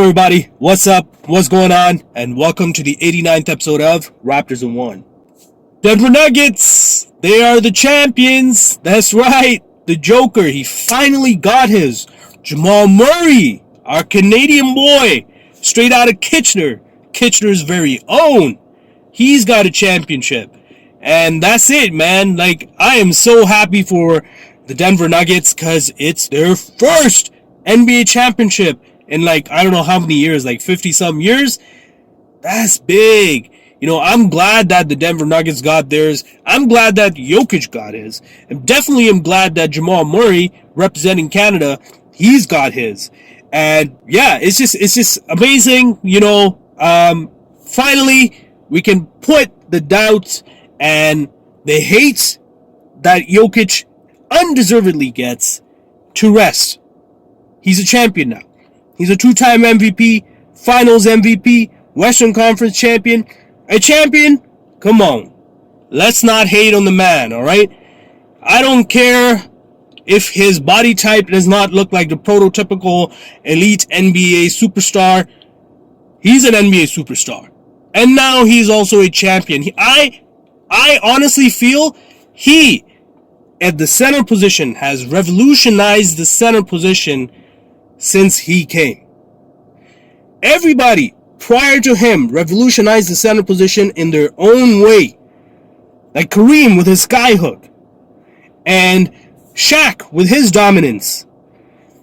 everybody, what's up, what's going on, and welcome to the 89th episode of Raptors in 1. Denver Nuggets, they are the champions. That's right, the Joker, he finally got his. Jamal Murray, our Canadian boy, straight out of Kitchener's very own. He's got a championship. And that's it, man. Like, I am so happy for the Denver Nuggets because it's their first NBA championship in like, I don't know how many years, like 50-some years. That's big. You know, I'm glad that the Denver Nuggets got theirs. I'm glad that Jokic got his. And definitely am glad that Jamal Murray, representing Canada, he's got his. And yeah, it's just amazing. You know, finally, we can put the doubts and the hate that Jokic undeservedly gets to rest. He's a champion now. He's a two-time MVP, Finals MVP, Western Conference champion. A champion? Come on. Let's not hate on the man, alright? I don't care if his body type does not look like the prototypical elite NBA superstar. He's an NBA superstar. And now he's also a champion. I honestly feel he, at the center position, has revolutionized the center position since he came. Everybody prior to him revolutionized the center position in their own way. Like Kareem with his skyhook. And Shaq with his dominance.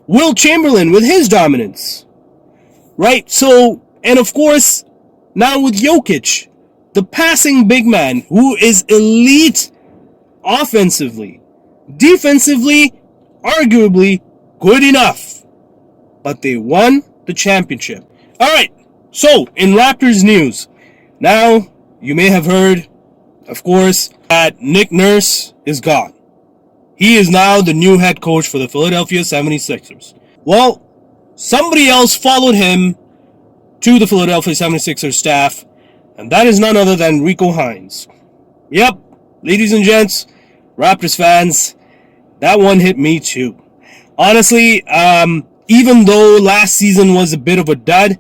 Will Chamberlain with his dominance. Right? So, and of course, now with Jokic, the passing big man who is elite offensively. Defensively, arguably good enough. But they won the championship. Alright, so in Raptors news, now you may have heard, of course, that Nick Nurse is gone. He is now the new head coach for the Philadelphia 76ers. Well, somebody else followed him to the Philadelphia 76ers staff, and that is none other than Rico Hines. Yep, ladies and gents, Raptors fans, that one hit me too. Honestly, even though last season was a bit of a dud,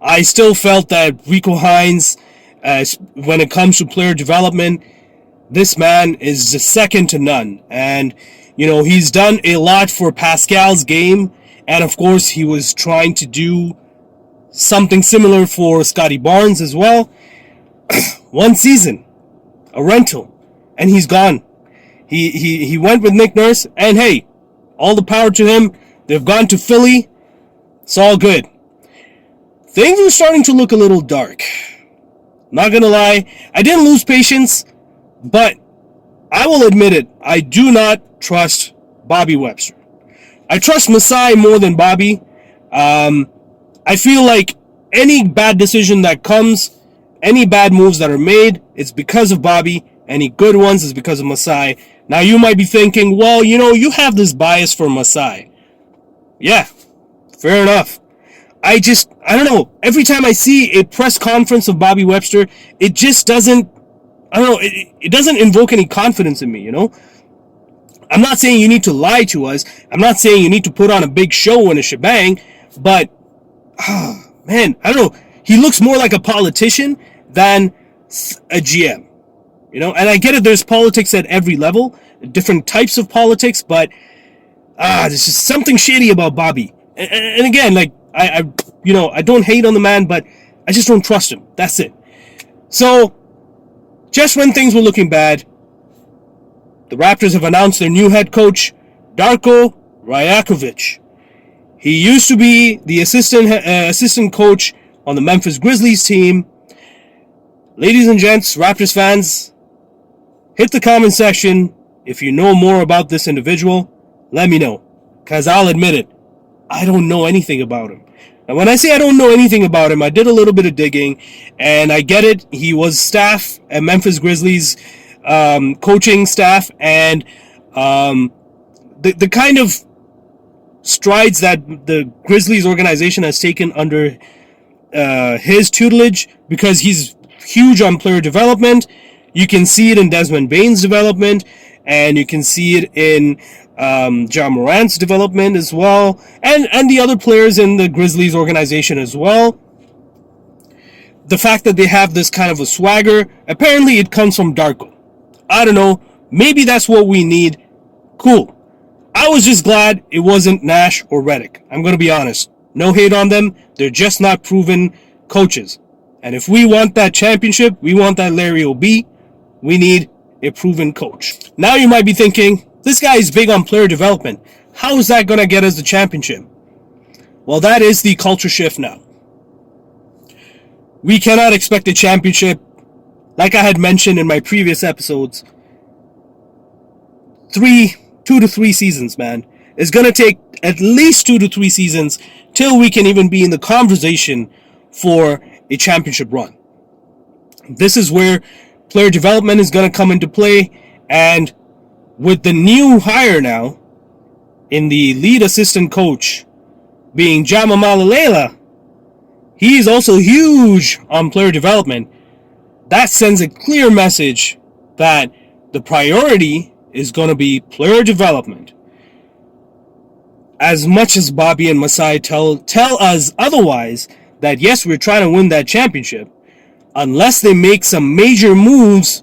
I still felt that Rico Hines, when it comes to player development, this man is just second to none. And, you know, he's done a lot for Pascal's game. And, of course, he was trying to do something similar for Scotty Barnes as well. One season, a rental, and he's gone. He went with Nick Nurse, and hey, all the power to him. They've gone to Philly. It's all good. Things are starting to look a little dark. Not gonna lie, I didn't lose patience, but I will admit it, I do not trust Bobby Webster. I trust Masai more than Bobby. I feel like any bad decision that comes, any bad moves that are made, it's because of Bobby. Any good ones is because of Masai. Now you might be thinking, well, you know, you have this bias for Masai. Yeah, fair enough. I don't know. Every time I see a press conference of Bobby Webster, it just doesn't, I don't know, it doesn't invoke any confidence in me, you know? I'm not saying you need to lie to us. I'm not saying you need to put on a big show and a shebang, but, man, I don't know. He looks more like a politician than a GM, you know? And I get it, there's politics at every level, different types of politics, but there's just something shady about Bobby. And again, like, I don't hate on the man, but I just don't trust him. That's it. So, just when things were looking bad, the Raptors have announced their new head coach, Darko Rajakovic. He used to be the assistant coach on the Memphis Grizzlies team. Ladies and gents, Raptors fans, hit the comment section if you know more about this individual. Let me know, because I'll admit it, I don't know anything about him. And when I say I don't know anything about him, I did a little bit of digging, and I get it. He was staff at Memphis Grizzlies, coaching staff, and the kind of strides that the Grizzlies organization has taken under his tutelage, because he's huge on player development. You can see it in Desmond Bane's development, and you can see it in Ja Morant's development as well, and the other players in the Grizzlies organization as well. The fact that they have this kind of a swagger, apparently it comes from Darko. I don't know, maybe that's what we need. Cool. I was just glad it wasn't Nash or Redick. I'm going to be honest. No hate on them. They're just not proven coaches. And if we want that championship, we want that Larry O.B., we need a proven coach. Now you might be thinking, this guy is big on player development. How is that going to get us the championship? Well, that is the culture shift now. We cannot expect a championship, like I had mentioned in my previous episodes, 2 to 3 seasons, man. It's going to take at least 2 to 3 seasons till we can even be in the conversation for a championship run. This is where player development is going to come into play, and with the new hire now in the lead assistant coach being Jama Malalela, he's also huge on player development. That sends a clear message that the priority is going to be player development. As much as Bobby and Masai tell us otherwise, that yes, we're trying to win that championship, unless they make some major moves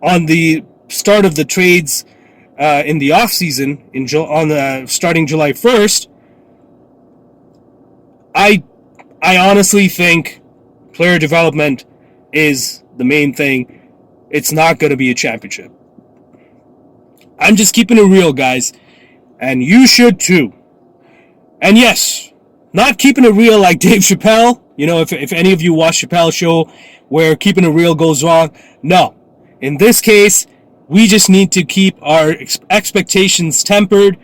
on the start of the trades in the offseason, starting July 1st, I honestly think player development is the main thing. It's not going to be a championship. I'm just keeping it real, guys. And you should too. And yes, not keeping it real like Dave Chappelle. You know, if any of you watch Chappelle's show where keeping it real goes wrong. No. In this case, we just need to keep our expectations tempered.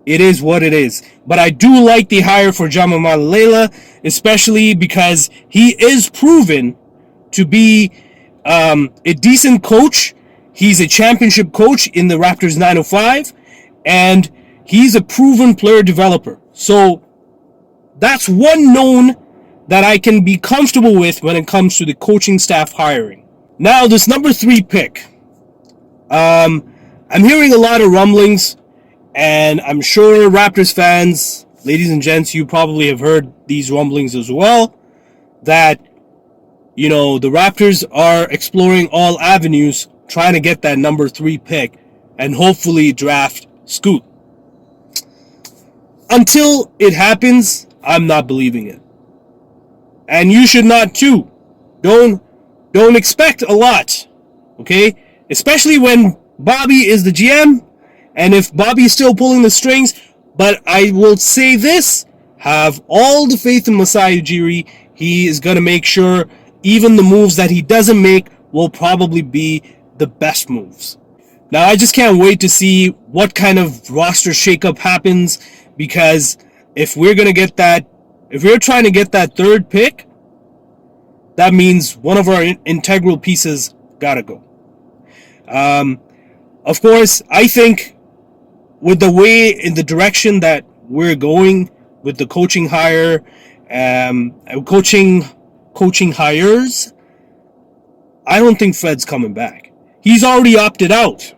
It is what it is. But I do like the hire for Jama Malalela, especially because he is proven to be a decent coach. He's a championship coach in the Raptors 905, and he's a proven player developer. So that's one known that I can be comfortable with when it comes to the coaching staff hiring. Now, this number 3 pick. I'm hearing a lot of rumblings, and I'm sure Raptors fans, ladies and gents, you probably have heard these rumblings as well, that, you know, the Raptors are exploring all avenues trying to get that number 3 pick and hopefully draft Scoot. Until it happens, I'm not believing it. And you should not too. Don't expect a lot, okay? Especially when Bobby is the GM, and if Bobby is still pulling the strings. But I will say this, have all the faith in Masai Ujiri. He is going to make sure even the moves that he doesn't make will probably be the best moves. Now, I just can't wait to see what kind of roster shakeup happens, because if we're trying to get that 3rd pick, that means one of our integral pieces gotta go. Of course, I think with the way in the direction that we're going with the coaching hires, I don't think Fred's coming back. He's already opted out.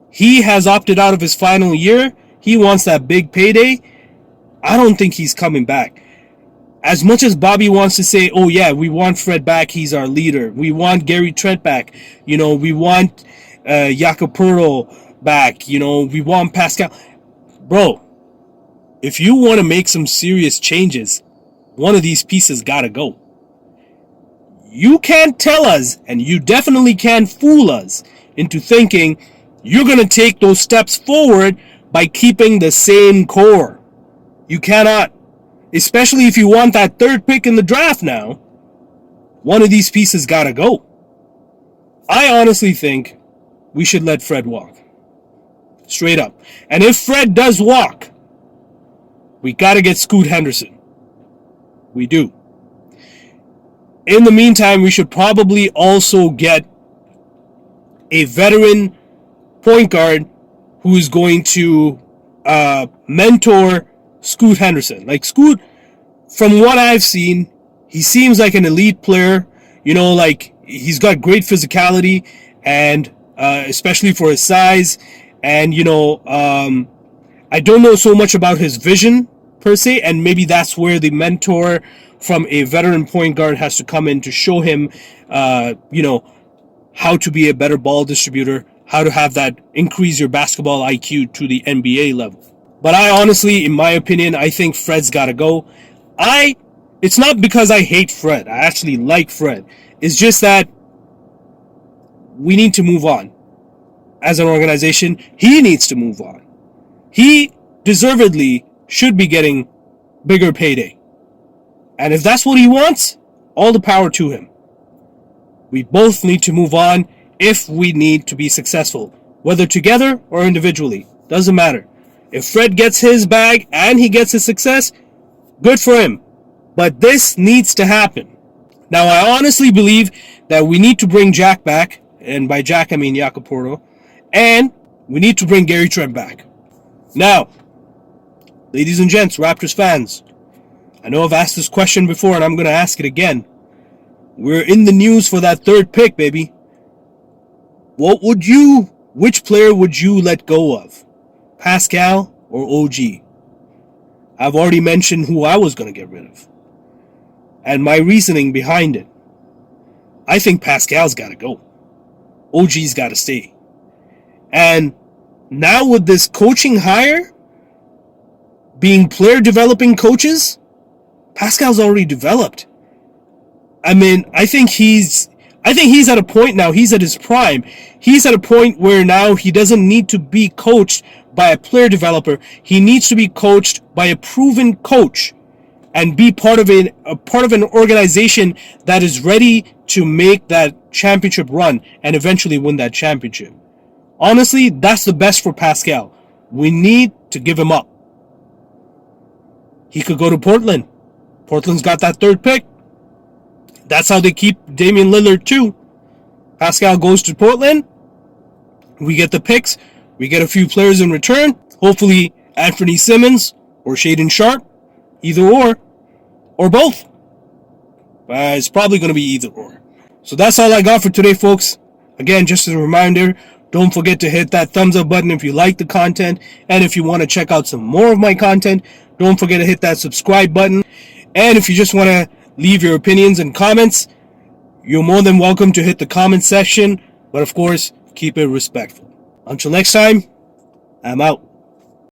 He has opted out of his final year. He wants that big payday. I don't think he's coming back. As much as Bobby wants to say, oh yeah, we want Fred back, he's our leader. We want Gary Trent back. You know, we want Jakob Poeltl back. You know, we want Pascal. Bro, if you want to make some serious changes, one of these pieces gotta go. You can't tell us, and you definitely can't fool us into thinking you're going to take those steps forward by keeping the same core. You cannot. Especially if you want that 3rd pick in the draft now. One of these pieces got to go. I honestly think we should let Fred walk. Straight up. And if Fred does walk, we got to get Scoot Henderson. We do. In the meantime, we should probably also get a veteran point guard who's going to mentor Scoot Henderson. Like, Scoot, from what I've seen, he seems like an elite player. You know, like, he's got great physicality, and especially for his size. And, I don't know so much about his vision per se, and maybe that's where the mentor from a veteran point guard has to come in to show him, how to be a better ball distributor, how to have that increase your basketball IQ to the NBA level. But I honestly, in my opinion, I think Fred's got to go. It's not because I hate Fred. I actually like Fred. It's just that we need to move on. As an organization, he needs to move on. He deservedly should be getting bigger payday. And if that's what he wants, all the power to him. We both need to move on if we need to be successful. Whether together or individually. Doesn't matter. If Fred gets his bag and he gets his success, good for him. But this needs to happen. Now, I honestly believe that we need to bring Jack back. And by Jack, I mean Jakob Poeltl. And we need to bring Gary Trent back. Now, ladies and gents, Raptors fans, I know I've asked this question before and I'm going to ask it again. We're in the news for that third pick, baby. Which player would you let go of? Pascal or OG? I've already mentioned who I was going to get rid of. And my reasoning behind it. I think Pascal's got to go. OG's got to stay. And now with this coaching hire, being player developing coaches, Pascal's already developed. I mean, I think he's at a point now, he's at his prime. He's at a point where now he doesn't need to be coached by a player developer. He needs to be coached by a proven coach and be part of an organization that is ready to make that championship run and eventually win that championship. Honestly, that's the best for Pascal. We need to give him up. He could go to Portland. Portland's got that third pick. That's how they keep Damian Lillard too. Pascal goes to Portland. We get the picks. We get a few players in return. Hopefully Anthony Simmons or Shaedon Sharpe. Either or both. It's probably going to be either or. So that's all I got for today, folks. Again, just a reminder, don't forget to hit that thumbs up button if you like the content. And if you want to check out some more of my content, don't forget to hit that subscribe button. And if you just want to leave your opinions and comments, you're more than welcome to hit the comment section. But of course, keep it respectful. Until next time, I'm out.